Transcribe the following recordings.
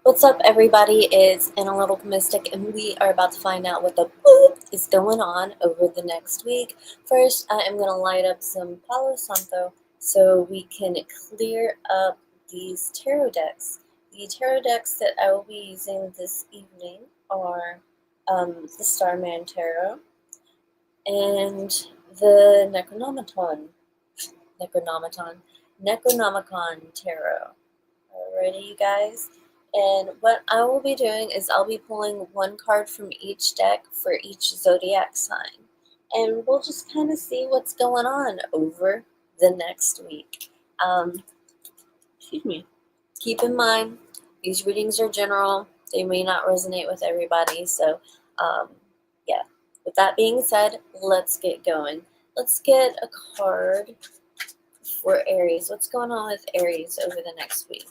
What's up, everybody? It's Analytical Mystic, and we are about to find out what the boop is going on over the next week. First, I am going to light up some Palo Santo so we can clear up these tarot decks. The tarot decks that I will be using this evening are the Starman Tarot and the Necronomicon Tarot. Alrighty, you guys. And what I will be doing is I'll be pulling one card from each deck for each zodiac sign. And we'll just kind of see what's going on over the next week. Excuse me. Keep in mind, these readings are general. They may not resonate with everybody. So, yeah. With that being said, let's get going. Let's get a card for Aries. What's going on with Aries over the next week?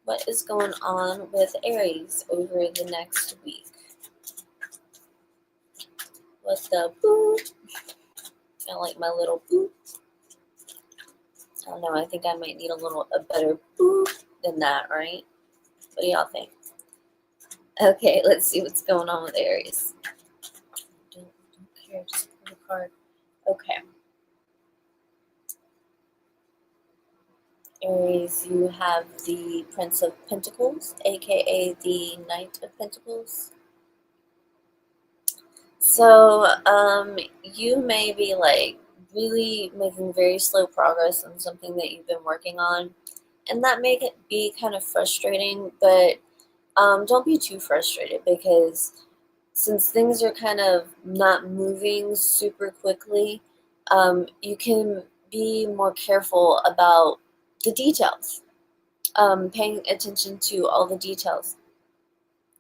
What is going on with Aries over the next week? What the boop? I like my little boop. I don't know, I think I might need a better boop than that, right? What do y'all think? Okay, let's see what's going on with Aries. Don't care, just pull the card. Okay. Aries, you have the Prince of Pentacles, aka the Knight of Pentacles. So, you may be like really making very slow progress on something that you've been working on, and that may be kind of frustrating, but don't be too frustrated, because since things are kind of not moving super quickly, you can be more careful about the details, paying attention to all the details,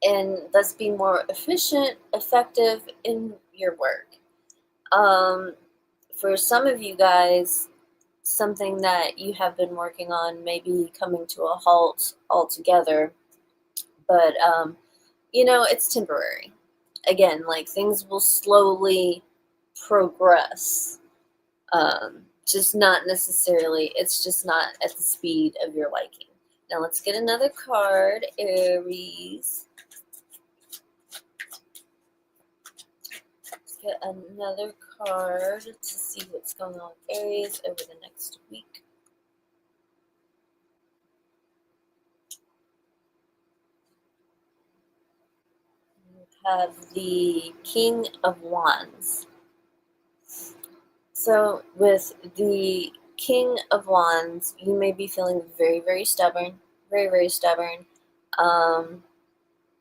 and thus be more efficient, effective in your work. For some of you guys, something that you have been working on may be coming to a halt altogether, but it's temporary. Again, like, things will slowly progress. Just not necessarily, it's just not at the speed of your liking. Now let's get another card, Aries. Get another card to see what's going on with Aries over the next week. We have the King of Wands. So with the King of Wands, you may be feeling very, very stubborn, very, very stubborn,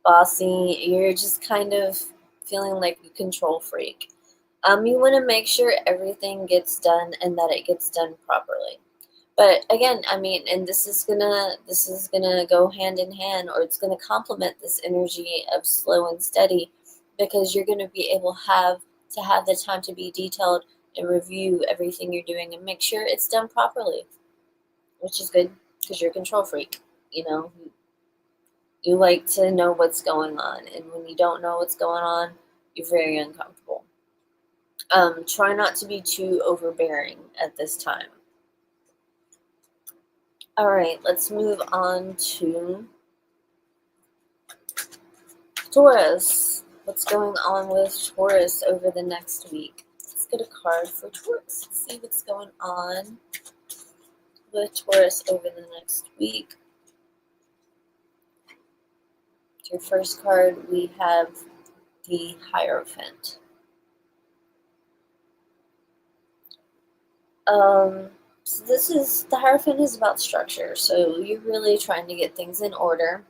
bossy. You're just kind of feeling like a control freak. You want to make sure everything gets done and that it gets done properly. But again, and this is gonna go hand in hand, or it's gonna complement this energy of slow and steady, because you're gonna be able to have the time to be detailed and review everything you're doing and make sure it's done properly, which is good because you're a control freak. You like to know what's going on, and when you don't know what's going on, you're very uncomfortable. Try not to be too overbearing at this time. All right, let's move on to Taurus. What's going on with Taurus over the next week? Let's get a card for Taurus. Let's see what's going on with Taurus over the next week. Your first card, we have the Hierophant. So the Hierophant is about structure, so you're really trying to get things in order.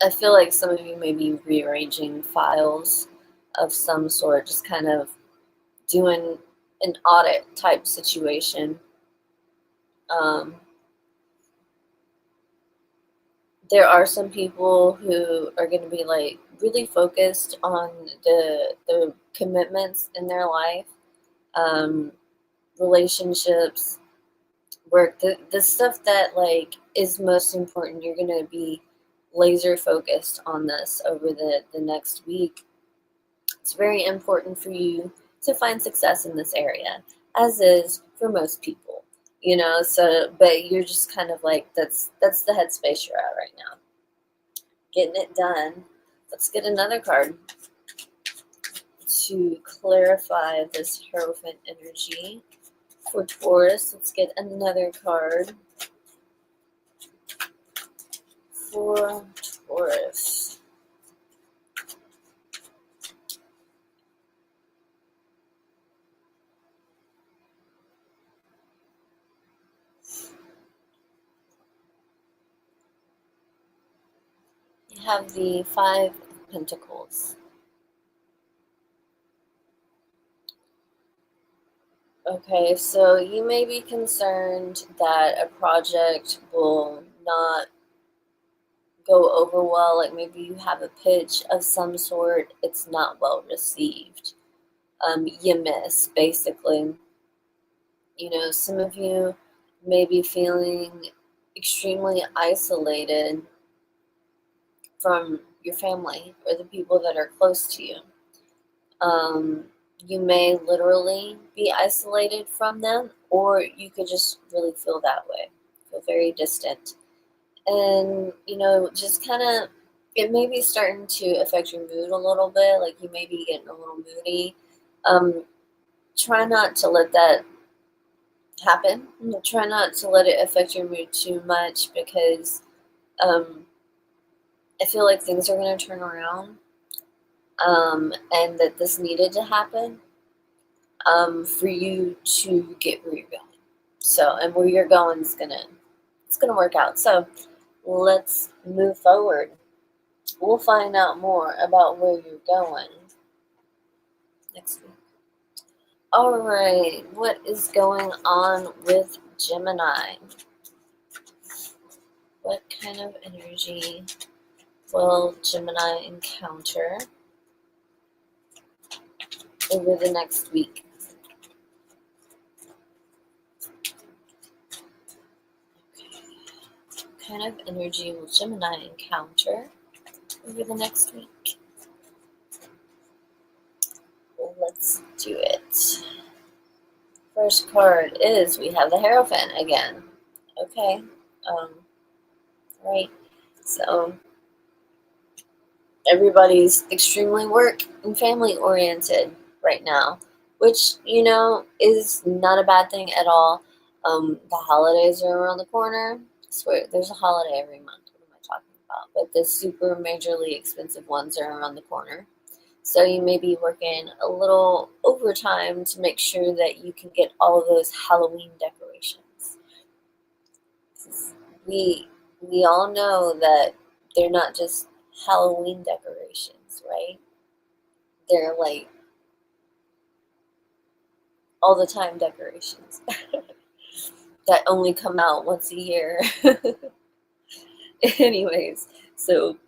I feel like some of you may be rearranging files of some sort, just kind of doing an audit type situation. There are some people who are going to be like really focused on the commitments in their life, relationships, work, the stuff that like is most important. You're going to be laser focused on this over the next week. It's very important for you to find success in this area, as is for most people. you know, so, but you're just kind of like, that's the headspace you're at right now. Getting it done. Let's get another card to clarify this Hierophant energy for Taurus. Let's get another card for Taurus. You have the Five of Pentacles. Okay, so you may be concerned that a project will not go over well. Like maybe you have a pitch of some sort, it's not well received. You miss, basically. You know, some of you may be feeling extremely isolated from your family or the people that are close to you. You may literally be isolated from them, or you could just really feel that way, feel very distant. And, you know, just kind of, it may be starting to affect your mood a little bit, like you may be getting a little moody. Try not to let that happen. Try not to let it affect your mood too much, because I feel like things are going to turn around, and that this needed to happen for you to get where you're going. So, and where you're going is it's gonna work out. So, let's move forward. We'll find out more about where you're going next week. All right, what is going on with Gemini? What kind of energy will Gemini encounter over the next week? What kind of energy will Gemini encounter over the next week? Well, let's do it. First card is, we have the Hierophant again. Okay. Right. So everybody's extremely work and family oriented right now, which, you know, is not a bad thing at all. The holidays are around the corner. I swear, there's a holiday every month. What am I talking about? But the super majorly expensive ones are around the corner. So you may be working a little overtime to make sure that you can get all of those Halloween decorations. We we all know that they're not just Halloween decorations, right? They're like all the time decorations that only come out once a year. Anyways, so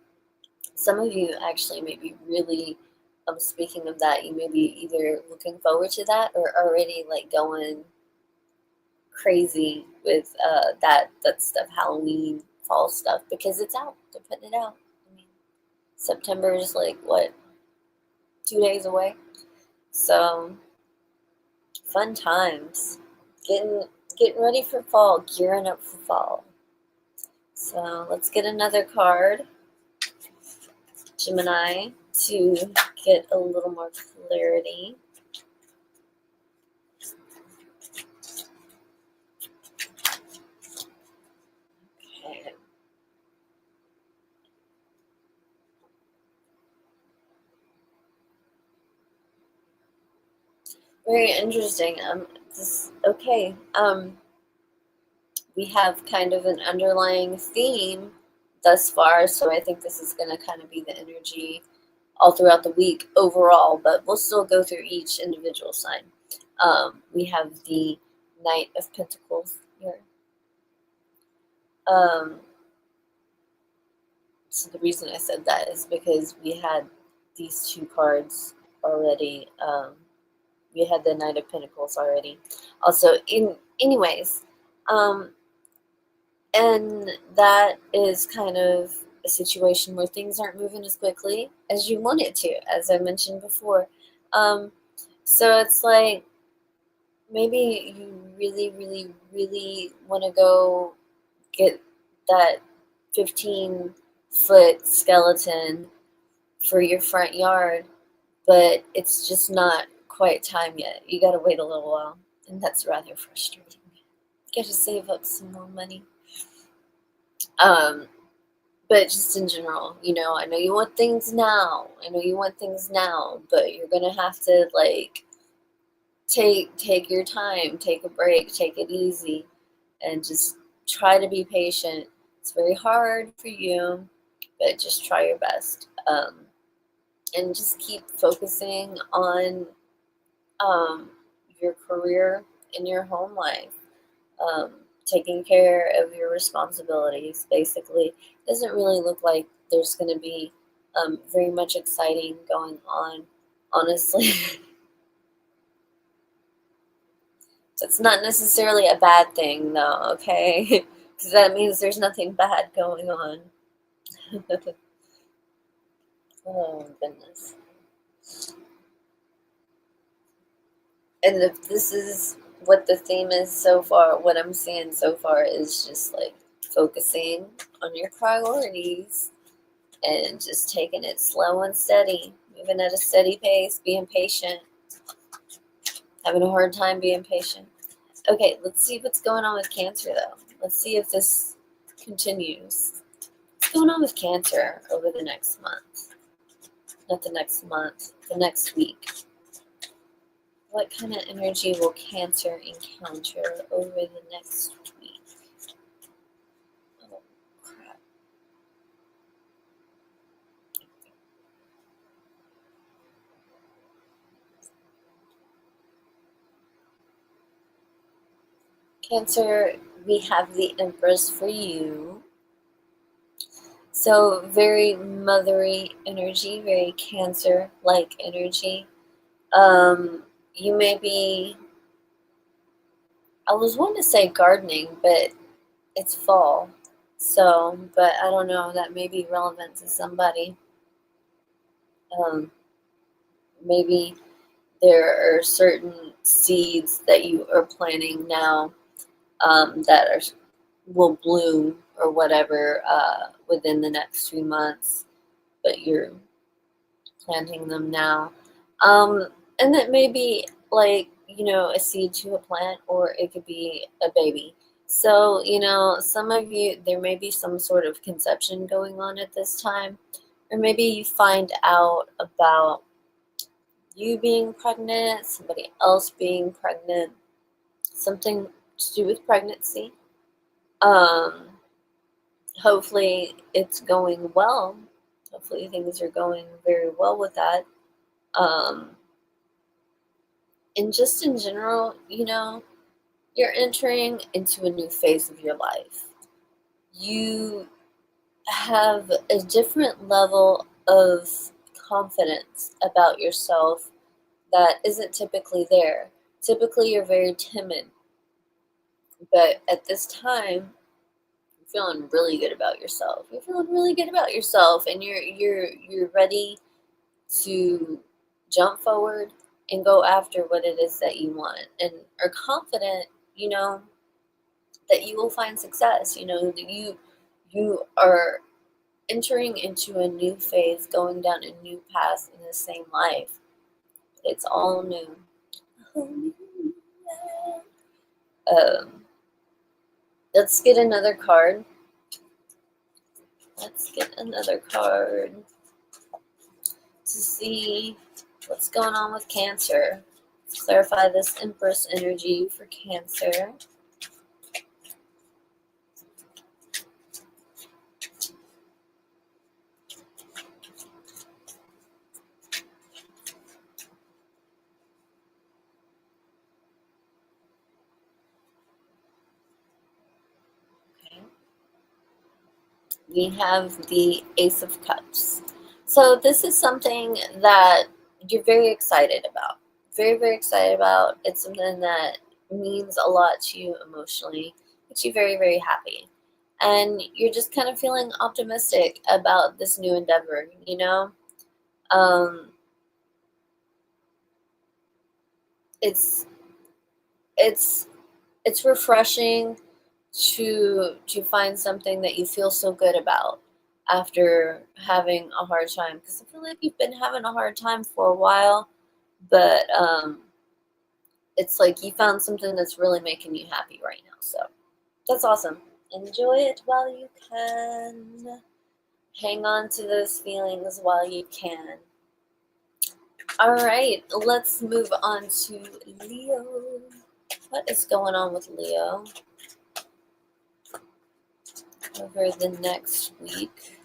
some of you actually may be really, speaking of that, you may be either looking forward to that or already like going crazy with that stuff, Halloween, fall stuff, because it's out. They're putting it out. I mean, September is like what, 2 days away. So fun times. Getting ready for fall, gearing up for fall. So let's get another card, Gemini, to get a little more clarity. Okay. Very interesting. Okay. We have kind of an underlying theme thus far, so I think this is going to kind of be the energy all throughout the week overall, but we'll still go through each individual sign. We have the Knight of Pentacles here. So the reason I said that is because we had these two cards already. We had the Knight of Pentacles already. Also, anyways, and that is kind of a situation where things aren't moving as quickly as you want it to, as I mentioned before. So it's like maybe you really, really, really want to go get that 15-foot skeleton for your front yard, but it's just not quite time yet. You gotta wait a little while, and that's rather frustrating. You gotta save up some more money. But just in general, I know you want things now. But you're gonna have to like take your time, take a break, take it easy, and just try to be patient. It's very hard for you, but just try your best. And just keep focusing on your career and your home life. Taking care of your responsibilities, basically. It doesn't really look like there's going to be very much exciting going on, honestly. It's not necessarily a bad thing, though, okay? Because that means there's nothing bad going on. Oh, goodness. And if this is what the theme is so far, what I'm seeing so far is just like focusing on your priorities and just taking it slow and steady, moving at a steady pace, being patient, having a hard time being patient. Okay, let's see what's going on with Cancer, though. Let's see if this continues. What's going on with Cancer over the next month? Not the next month, the next week. What kind of energy will Cancer encounter over the next week? Oh, crap. Cancer, we have the Empress for you. So very mothery energy, very Cancer-like energy. You may be, I was wanting to say gardening, but it's fall. So, but I don't know, that may be relevant to somebody. Um, Maybe there are certain seeds that you are planting now that will bloom or whatever within the next 3 months, but you're planting them now. And that may be like, a seed to a plant, or it could be a baby. So, some of you, there may be some sort of conception going on at this time, or maybe you find out about you being pregnant, somebody else being pregnant, something to do with pregnancy. Um, Hopefully it's going well. Hopefully things are going very well with that. Um, and just in general, you're entering into a new phase of your life. You have a different level of confidence about yourself that isn't typically there. Typically, you're very timid, but at this time, you're feeling really good about yourself. You're feeling really good about yourself, and you're ready to jump forward and go after what it is that you want, and are confident, that you will find success. That you are entering into a new phase, going down a new path in the same life. It's all new. Um, let's get another card. Let's get another card to see what's going on with Cancer. Let's clarify this Empress energy for Cancer. We have the Ace of Cups. So this is something that you're very excited about. Very, very excited about. It's something that means a lot to you emotionally. Makes you very, very happy. And you're just kind of feeling optimistic about this new endeavor, Um, it's it's it's refreshing to find something that you feel so good about after having a hard time, because I feel like you've been having a hard time for a while, but it's like you found something that's really making you happy right now. So that's awesome. Enjoy it while you can. Hang on to those feelings while you can. All right, let's move on to Leo. What is going on with Leo over the next week?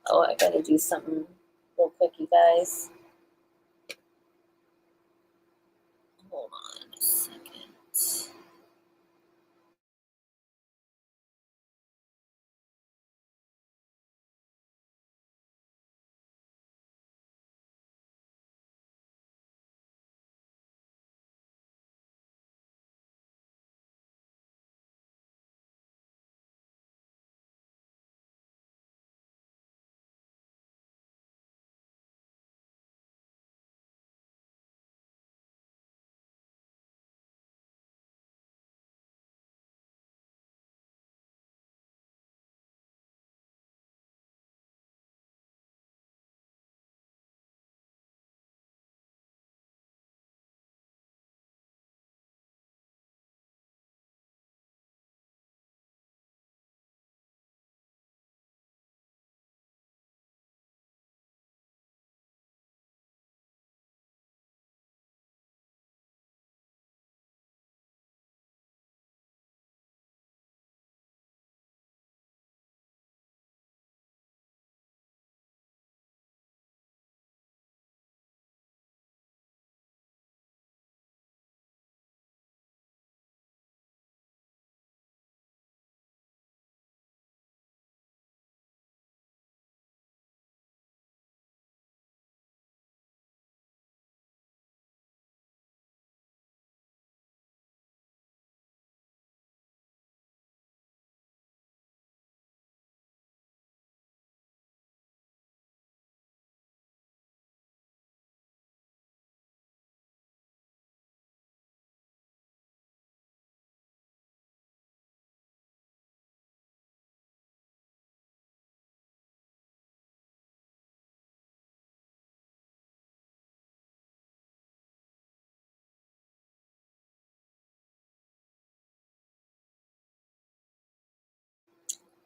Oh, I gotta do something real quick, you guys. Hold on a second.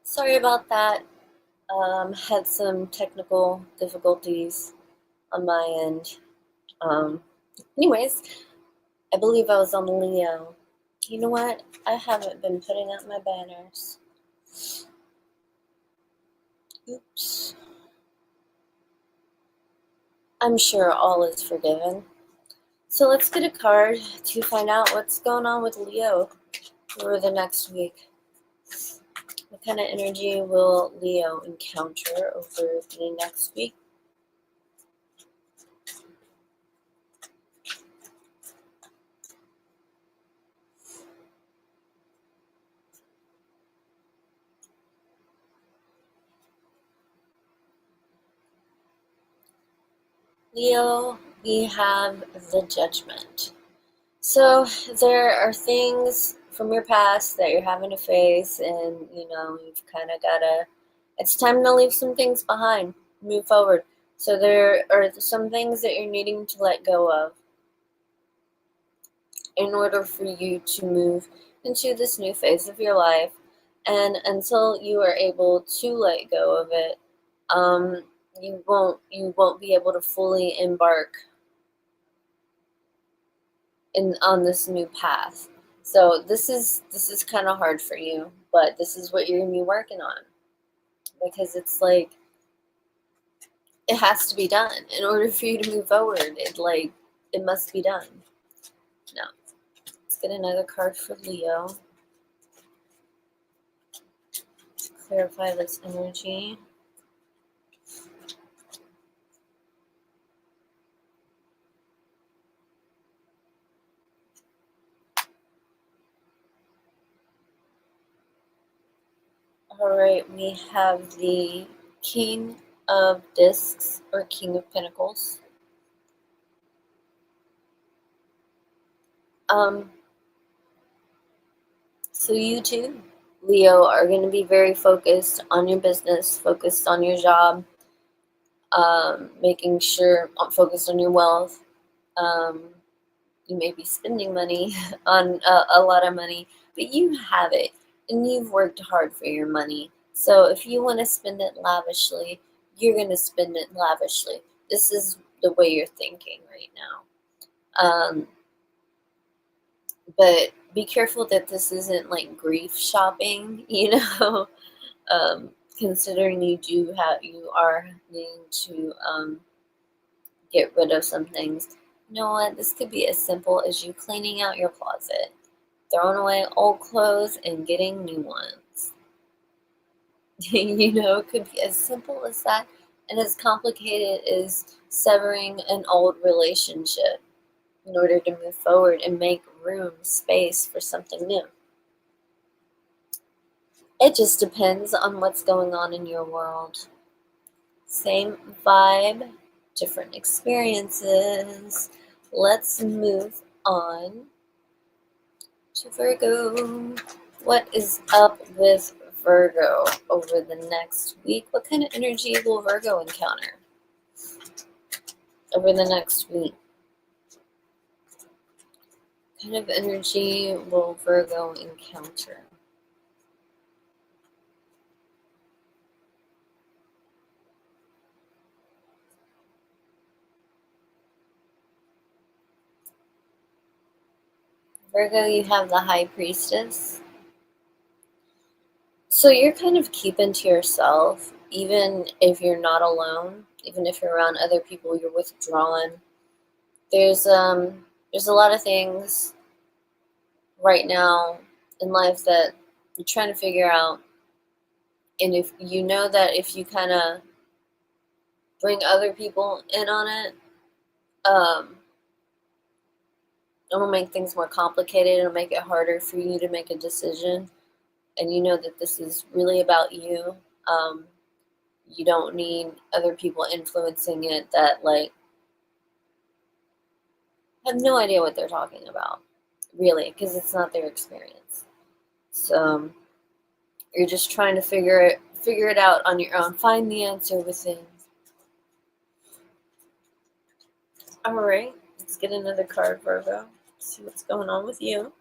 Sorry about that. Had some technical difficulties on my end. Um, anyways, I believe I was on Leo. You know what? I haven't been putting up my banners. Oops. I'm sure all is forgiven. So let's get a card to find out what's going on with Leo for the next week. What kind of energy will Leo encounter over the next week? Leo, we have the Judgment. So there are things from your past that you're having to face, and you've kind of gotta. It's time to leave some things behind, move forward. So there are some things that you're needing to let go of in order for you to move into this new phase of your life. And until you are able to let go of it, um, you won't be able to fully embark on this new path. So this is kind of hard for you, but this is what you're gonna be working on, because it's like it has to be done in order for you to move forward. It must be done. Now let's get another card for Leo to clarify this energy. All right, we have the King of Discs, or King of Pentacles. Um, So you too, Leo, are going to be very focused on your business, focused on your job, making sure, focused on your wealth. Um, you may be spending money on a lot of money, but you have it and you've worked hard for your money. So if you want to spend it lavishly, you're going to spend it lavishly. This is the way you're thinking right now. But be careful that this isn't like grief shopping, you know, considering you are needing to get rid of some things. You know what? This could be as simple as you cleaning out your closet, throwing away old clothes, and getting new ones. You know, it could be as simple as that and as complicated as severing an old relationship in order to move forward and make room, space for something new. It just depends on what's going on in your world. Same vibe, different experiences. Let's move on to Virgo. What is up with Virgo over the next week? What kind of energy will Virgo encounter over the next week? What kind of energy will Virgo encounter? Virgo, you have the High Priestess. So you're kind of keeping to yourself, even if you're not alone, even if you're around other people, you're withdrawn. There's a lot of things right now in life that you're trying to figure out, and if you know that if you kind of bring other people in on it, um, it'll make things more complicated. It'll make it harder for you to make a decision, and you know that this is really about you. Um, you don't need other people influencing it that like have no idea what they're talking about, really, because it's not their experience. So you're just trying to figure it out on your own. Find the answer within. All right, let's get another card, Virgo. See what's going on with you.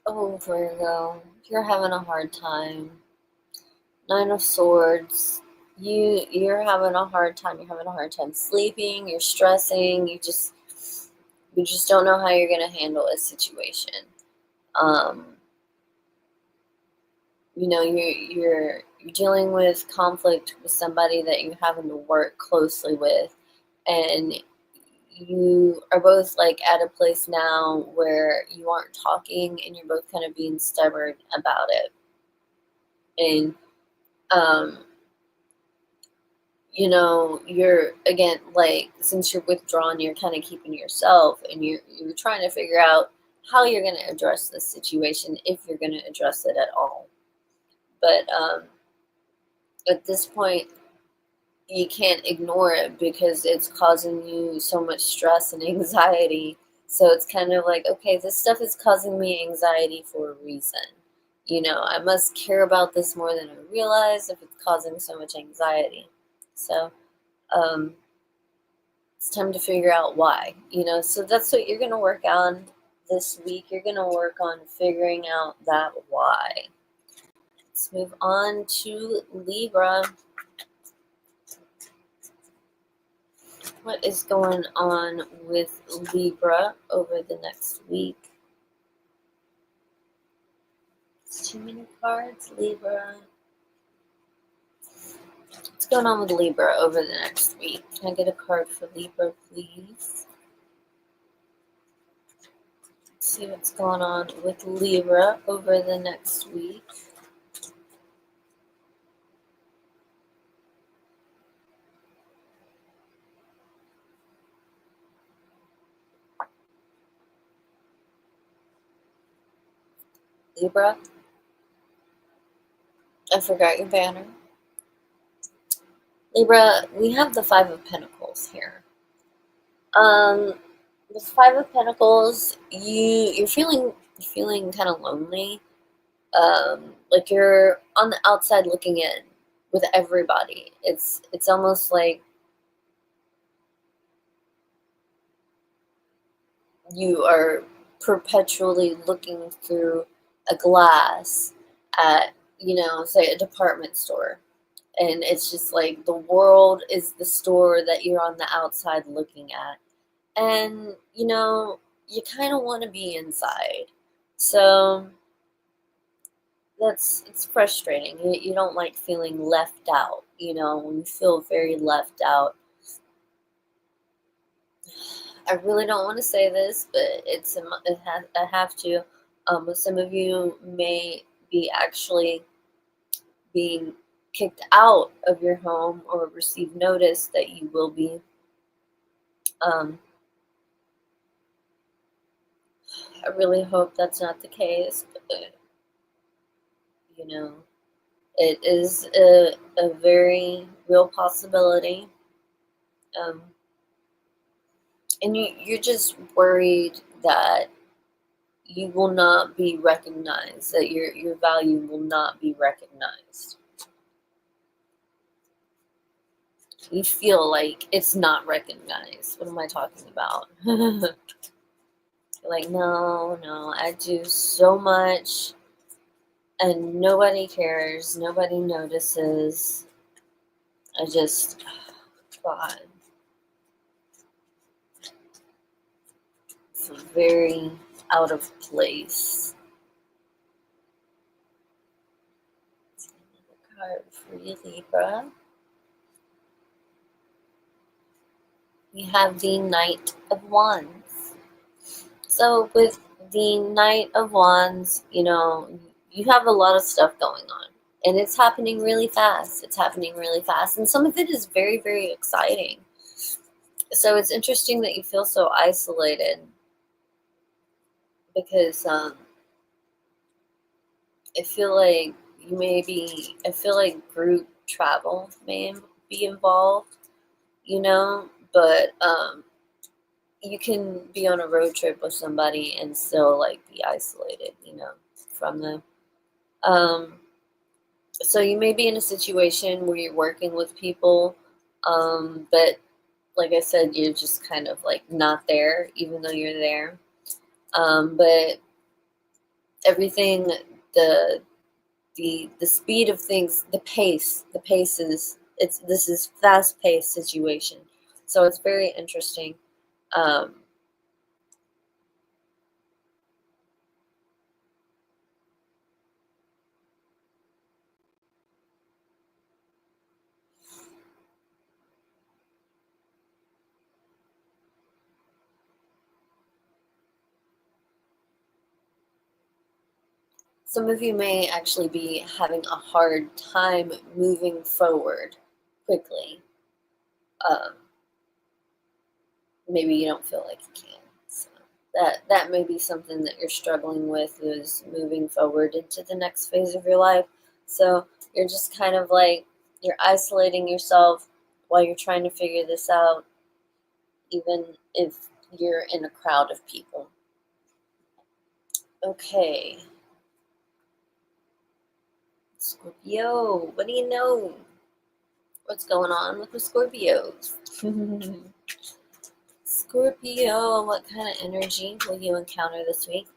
Oh, Virgo, you're having a hard time. Nine of Swords. You're having a hard time. You're having a hard time sleeping. You're stressing. You just don't know how you're gonna handle a situation. Um, you know, you're dealing with conflict with somebody that you're having to work closely with, and you are both like at a place now where you aren't talking, and you're both kind of being stubborn about it. And um, you know, you're again like since you're withdrawn, you're kind of keeping yourself, and you're trying to figure out how you're going to address this situation, if you're going to address it at all. But at this point, you can't ignore it because it's causing you so much stress and anxiety. So it's kind of like, okay, this stuff is causing me anxiety for a reason. You know, I must care about this more than I realize if it's causing so much anxiety. So um, it's time to figure out why. You know, so that's what you're going to work on this week. You're going to work on figuring out that why. Let's move on to Libra. What is going on with Libra over the next week? It's too many cards, Libra. What's going on with Libra over the next week? Can I get a card for Libra, please? Let's see what's going on with Libra over the next week. Libra, I forgot your banner. Libra, we have the Five of Pentacles here. The Five of Pentacles, you're feeling kind of lonely. Like you're on the outside looking in with everybody. It's almost like you are perpetually looking through a glass at, say a department store. And it's just like the world is the store that you're on the outside looking at. And, you kind of want to be inside. So it's frustrating. You don't like feeling left out, when you feel very left out. I really don't want to say this, but I have to. Some of you may be actually being kicked out of your home or receive notice that you will be. Um, I really hope that's not the case, but it is a very real possibility. Um, and you're just worried that you will not be recognized, that your value will not be recognized. You feel like it's not recognized. What am I talking about? You're like, no, I do so much and nobody cares, nobody notices. I just, God, it's very out of place. Another card for you, Libra. We have the Knight of Wands. So with the Knight of Wands, you have a lot of stuff going on. And it's happening really fast. It's happening really fast. And some of it is very, very exciting. So it's interesting that you feel so isolated. Because I feel like I feel like group travel may be involved, but you can be on a road trip with somebody and still like be isolated, from them. So you may be in a situation where you're working with people, but like I said, you're just kind of like not there, even though you're there. But everything, the the speed of things, the pace this is fast paced situation, so it's very interesting. Um, some of you may actually be having a hard time moving forward quickly. Um, Maybe you don't feel like you can. So that may be something that you're struggling with, is moving forward into the next phase of your life. So you're just kind of like you're isolating yourself while you're trying to figure this out, even if you're in a crowd of people. Okay. Scorpio, what do you know? What's going on with the Scorpios? Scorpio, what kind of energy will you encounter this week?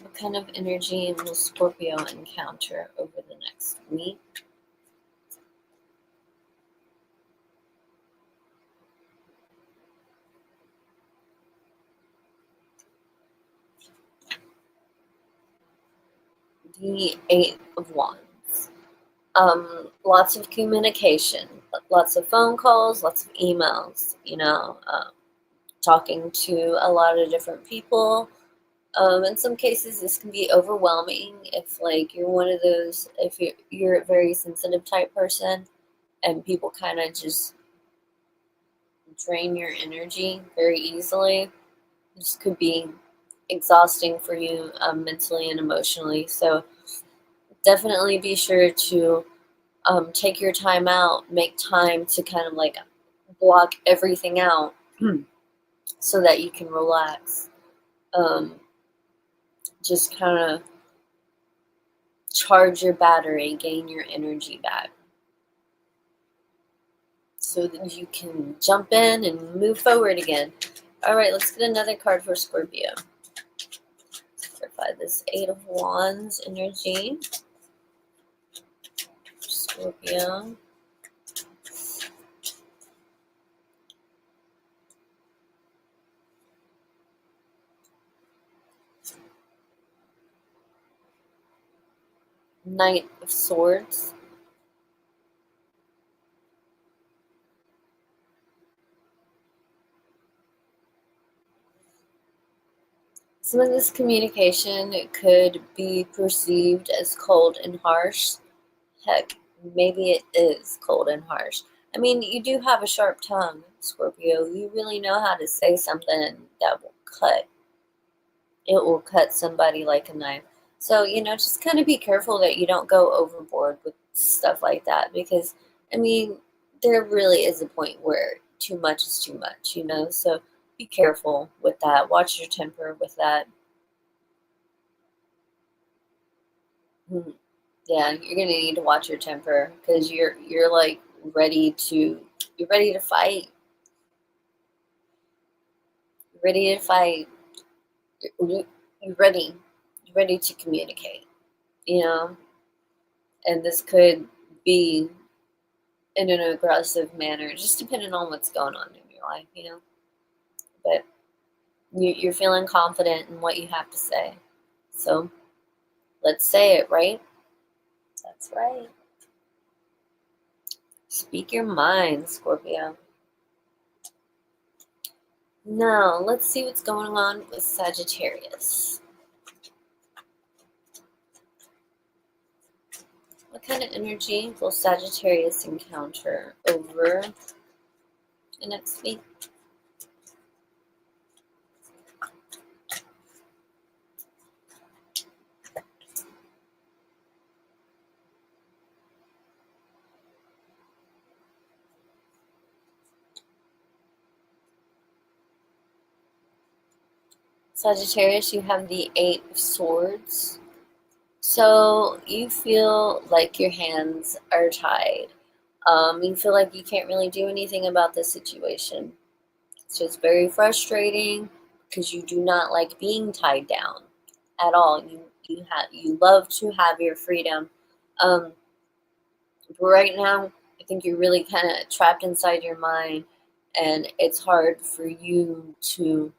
What kind of energy will Scorpio encounter over the next week? The Eight of Wands. Lots of communication, lots of phone calls, lots of emails, talking to a lot of different people. In some cases, this can be overwhelming if, like, you're one of those, if you're a very sensitive type person and people kind of just drain your energy very easily. This could be exhausting for you mentally and emotionally. So definitely be sure to take your time out, make time to kind of like block everything out so that you can relax. Um, just kind of charge your battery, gain your energy back so that you can jump in and move forward again. All right, let's get another card for Scorpio. Clarify this Eight of Wands energy. Scorpio. Knight of Swords. Some of this communication could be perceived as cold and harsh. Heck, maybe it is cold and harsh. I mean, you do have a sharp tongue, Scorpio. You really know how to say something that will cut. It will cut somebody like a knife. So, just kind of be careful that you don't go overboard with stuff like that because, I mean, there really is a point where too much is too much. So be careful with that. Watch your temper with that. Hmm. Yeah, you're gonna need to watch your temper because you're like ready to fight. You're ready to fight. You're ready. You're ready to communicate. You know, and this could be in an aggressive manner, just depending on what's going on in your life. But you're feeling confident in what you have to say, so let's say it, right? That's right. Speak your mind, Scorpio. Now, let's see what's going on with Sagittarius. What kind of energy will Sagittarius encounter over the next week? Sagittarius, you have the Eight of Swords. So you feel like your hands are tied. You feel like you can't really do anything about the situation. So it's very frustrating because you do not like being tied down at all. You love to have your freedom. Um, but right now, I think you're really kind of trapped inside your mind, and it's hard for you to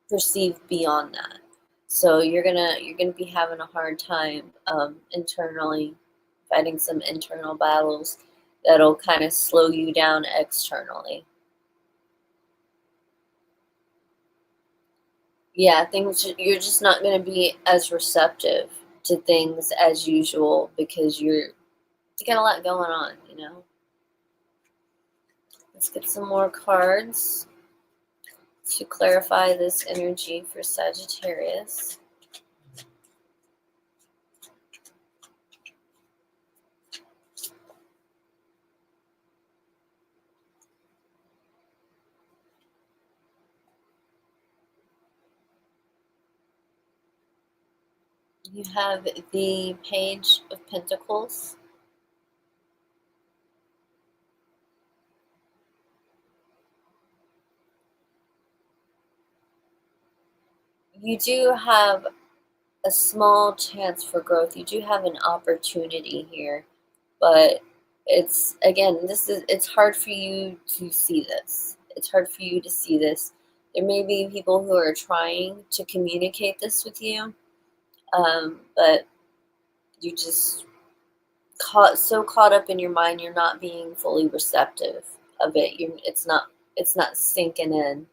perceive beyond that. So you're gonna be having a hard time internally, fighting some internal battles that'll kind of slow you down externally. Yeah, things you're just not going to be as receptive to things as usual because you got a lot going on. Let's get some more cards to clarify this energy for Sagittarius. You have the Page of Pentacles. You do have a small chance for growth. You do have an opportunity here, but it's hard for you to see this. It's hard for you to see this. There may be people who are trying to communicate this with you, but you just caught up in your mind. You're not being fully receptive of it. It's not sinking in.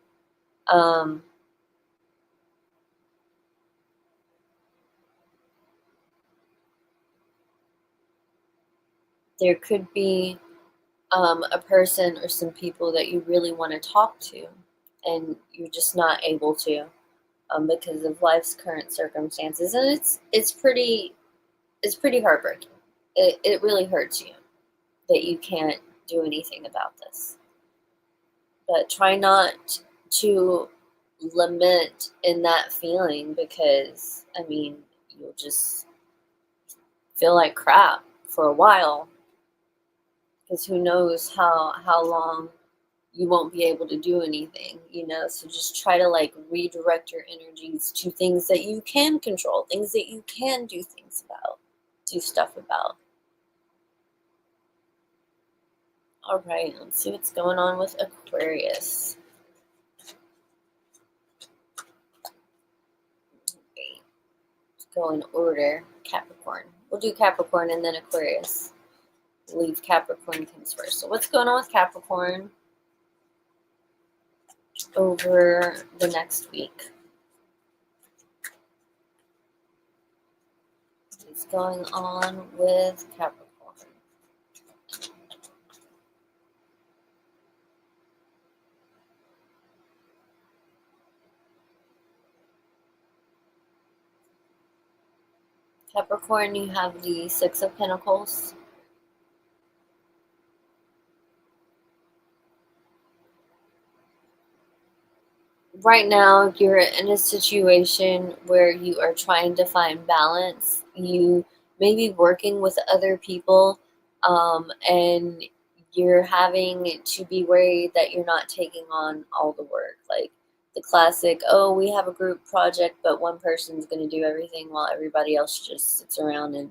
Um, there could be a person or some people that you really want to talk to, and you're just not able to. because of life's current circumstances, and it's pretty heartbreaking. It really hurts you that you can't do anything about this. But try not to lament in that feeling, because I mean, you'll just feel like crap for a while, because who knows how long you won't be able to do anything, so just try to like redirect your energies to things that you can control, things that you can do stuff about. All right, let's see what's going on with Aquarius. Okay, let's go in order. Capricorn. We'll do Capricorn and then Aquarius. Leave Capricorn comes first. So what's going on with Capricorn over the next week? What's going on with Capricorn? Capricorn, you have the Six of Pentacles. Right now, you're in a situation where you are trying to find balance. You may be working with other people, and you're having to be worried that you're not taking on all the work. Like the classic, oh, we have a group project, but one person's going to do everything while everybody else just sits around and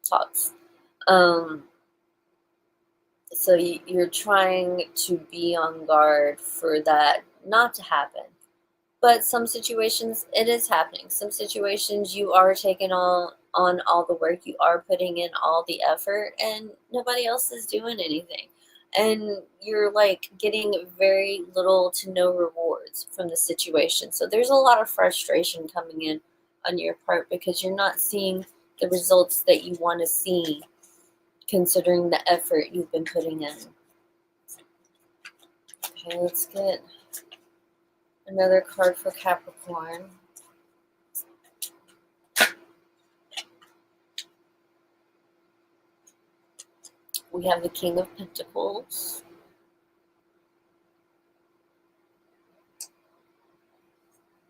talks. So you're trying to be on guard for that not to happen. But some situations it is happening. Some situations you are taking on all the work, you are putting in all the effort, and nobody else is doing anything. And you're like getting very little to no rewards from the situation. So there's a lot of frustration coming in on your part because you're not seeing the results that you want to see, considering the effort you've been putting in. Okay, let's get another card for Capricorn. We have the King of Pentacles.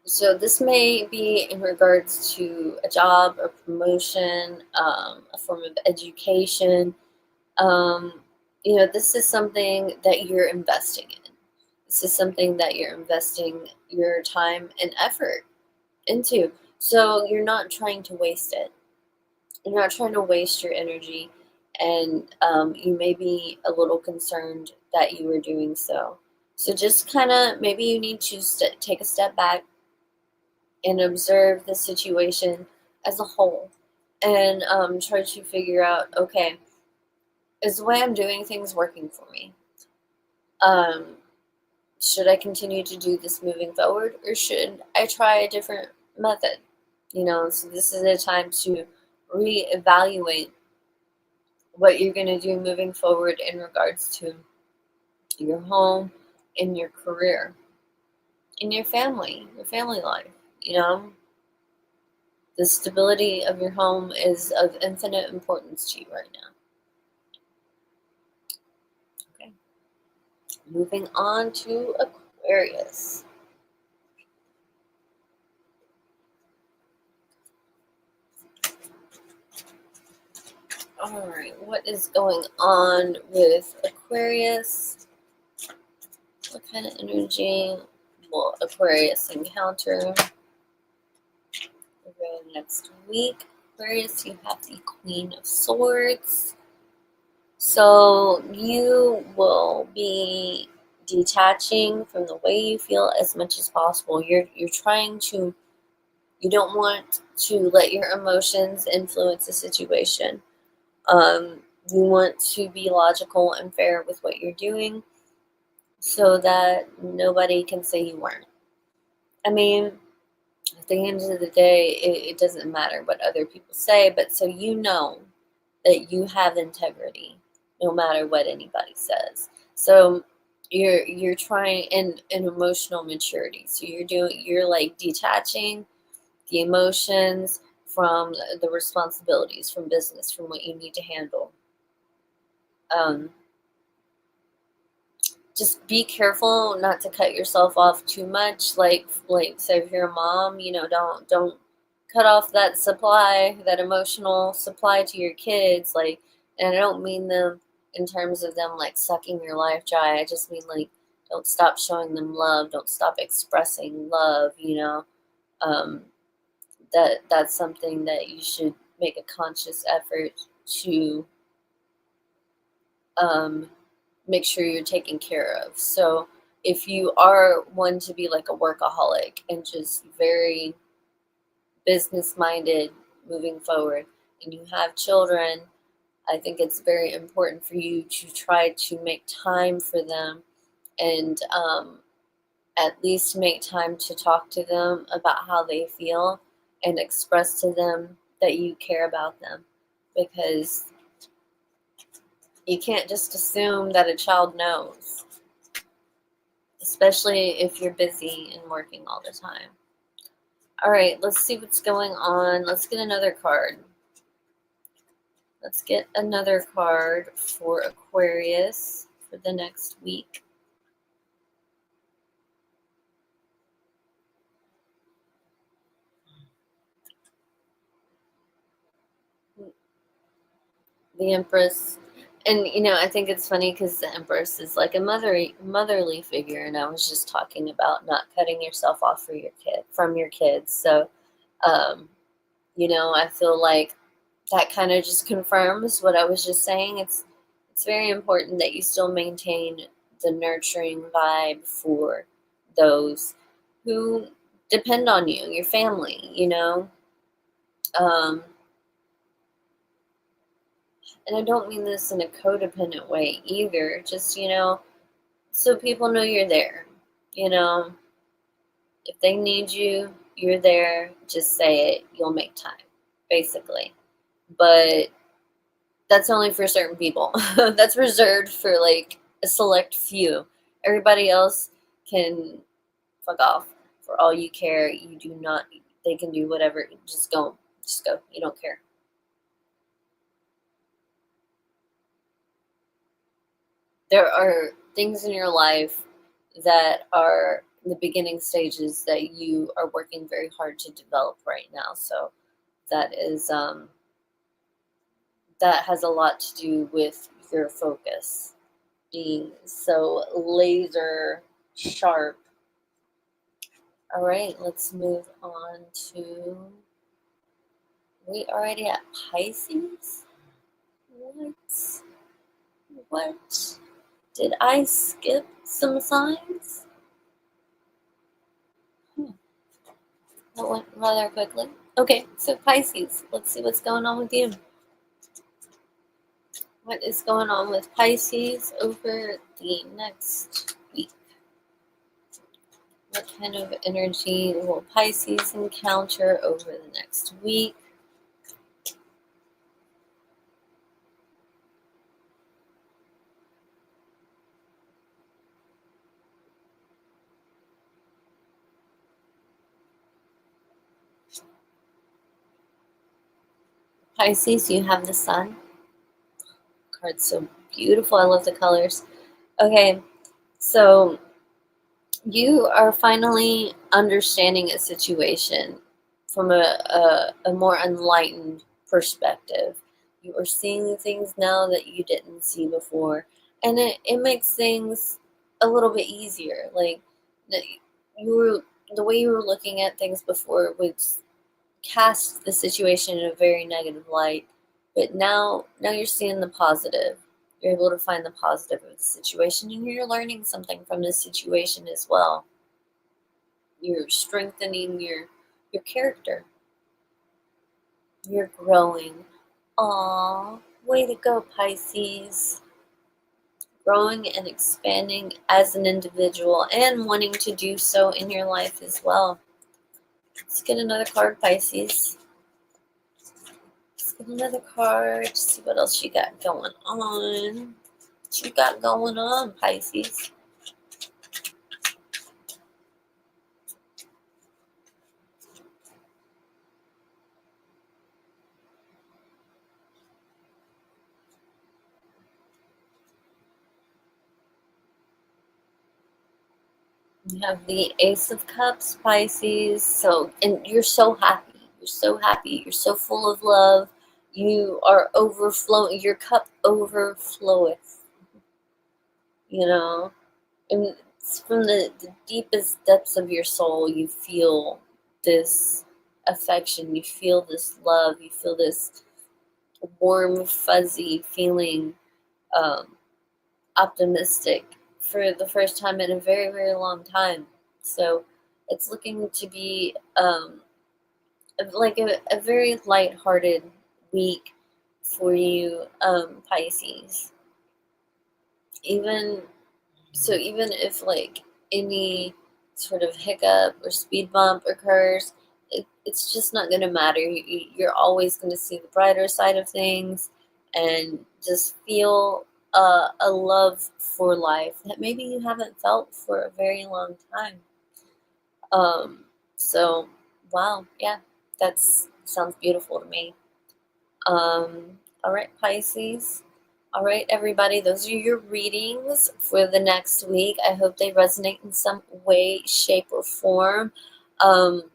So this may be in regards to a job, a promotion, a form of education. This is something that you're investing in. This is something that you're investing your time and effort into. So you're not trying to waste it. You're not trying to waste your energy, and you may be a little concerned that you are doing so. So just kind of maybe you need to take a step back and observe the situation as a whole, and try to figure out, okay, is the way I'm doing things working for me? Should I continue to do this moving forward, or should I try a different method? So this is a time to reevaluate what you're going to do moving forward in regards to your home, in your career, in your family life. The stability of your home is of infinite importance to you right now. Okay. Moving on to Aquarius. All right, what is going on with Aquarius? What kind of energy will Aquarius encounter over the next week? Aquarius, you have the Queen of Swords. So you will be detaching from the way you feel as much as possible. You're trying to, you don't want to let your emotions influence the situation. You want to be logical and fair with what you're doing so that nobody can say you weren't. I mean, at the end of the day, it doesn't matter what other people say, but so you know that you have integrity no matter what anybody says. So you're trying in emotional maturity. So you're like detaching the emotions from the responsibilities, from business, from what you need to handle. Um, just be careful not to cut yourself off too much. Like so if you're a mom, don't cut off that supply, that emotional supply to your kids. Like, and I don't mean them in terms of them like sucking your life dry. I just mean like don't stop showing them love, don't stop expressing love. Um, that's something that you should make a conscious effort to um, make sure you're taken care of. So if you are one to be like a workaholic and just very business minded moving forward, and you have children, I think it's very important for you to try to make time for them, and at least make time to talk to them about how they feel and express to them that you care about them, because you can't just assume that a child knows, especially if you're busy and working all the time. All right, let's see what's going on. Let's get another card. Let's get another card for Aquarius for the next week. The Empress. And I think it's funny because the Empress is like a motherly figure, and I was just talking about not cutting yourself off from your kids. So, um, I feel like that kind of just confirms what I was just saying. It's very important that you still maintain the nurturing vibe for those who depend on you, your family. Um, and I don't mean this in a codependent way either. Just so people know you're there. You know, if they need you, you're there. Just say it. You'll make time, basically. But that's only for certain people. That's reserved for like a select few. Everybody else can fuck off for all you care. You do not. They can do whatever. Just go. Just go. You don't care. There are things in your life that are in the beginning stages that you are working very hard to develop right now. So that is that has a lot to do with your focus being so laser sharp. All right, let's move on to. We already at Pisces? What? What? Did I skip some signs? That went rather quickly. Okay, so Pisces. Let's see what's going on with you. What is going on with Pisces over the next week? What kind of energy will Pisces encounter over the next week? Pisces, you have the sun. Card's so beautiful. I love the colors. Okay, so you are finally understanding a situation from a more enlightened perspective. You are seeing things now that you didn't see before. And it makes things a little bit easier. Like you were the way you were looking at things before would cast the situation in a very negative light. But now you're seeing the positive. You're able to find the positive of the situation, and you're learning something from this situation as well. You're strengthening your character. You're growing. Aw, way to go, Pisces. Growing and expanding as an individual and wanting to do so in your life as well. Let's get another card, Pisces. Let's get another card. See what else you got going on. What you got going on, Pisces? You have the Ace of Cups, Pisces. So, and you're so happy. You're so happy. You're so full of love. You are overflowing. Your cup overfloweth. You know, and it's from the deepest depths of your soul. You feel this affection. You feel this love. You feel this warm, fuzzy feeling. Um, Optimistic for the first time in a very, very long time. So it's looking to be like a very light-hearted week for you, Pisces. Even so, even if like any sort of hiccup or speed bump occurs, it's just not going to matter. You're always going to see the brighter side of things and just feel a love for life that maybe you haven't felt for a very long time. Um, so, wow, yeah, that sounds beautiful to me. All right, Pisces. All right, everybody, those are your readings for the next week. I hope they resonate in some way, shape, or form. Um,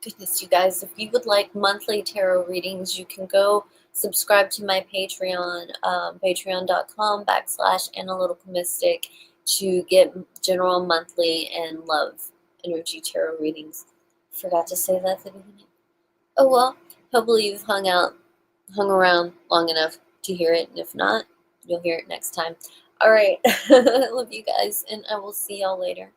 Goodness, you guys, if you would like monthly tarot readings, you can go subscribe to my Patreon, patreon.com/analytical mystic to get general monthly and love energy tarot readings. Forgot to say that at the beginning. Oh well, hopefully you've hung around long enough to hear it, and if not, you'll hear it next time. All right, I love you guys, and I will see y'all later.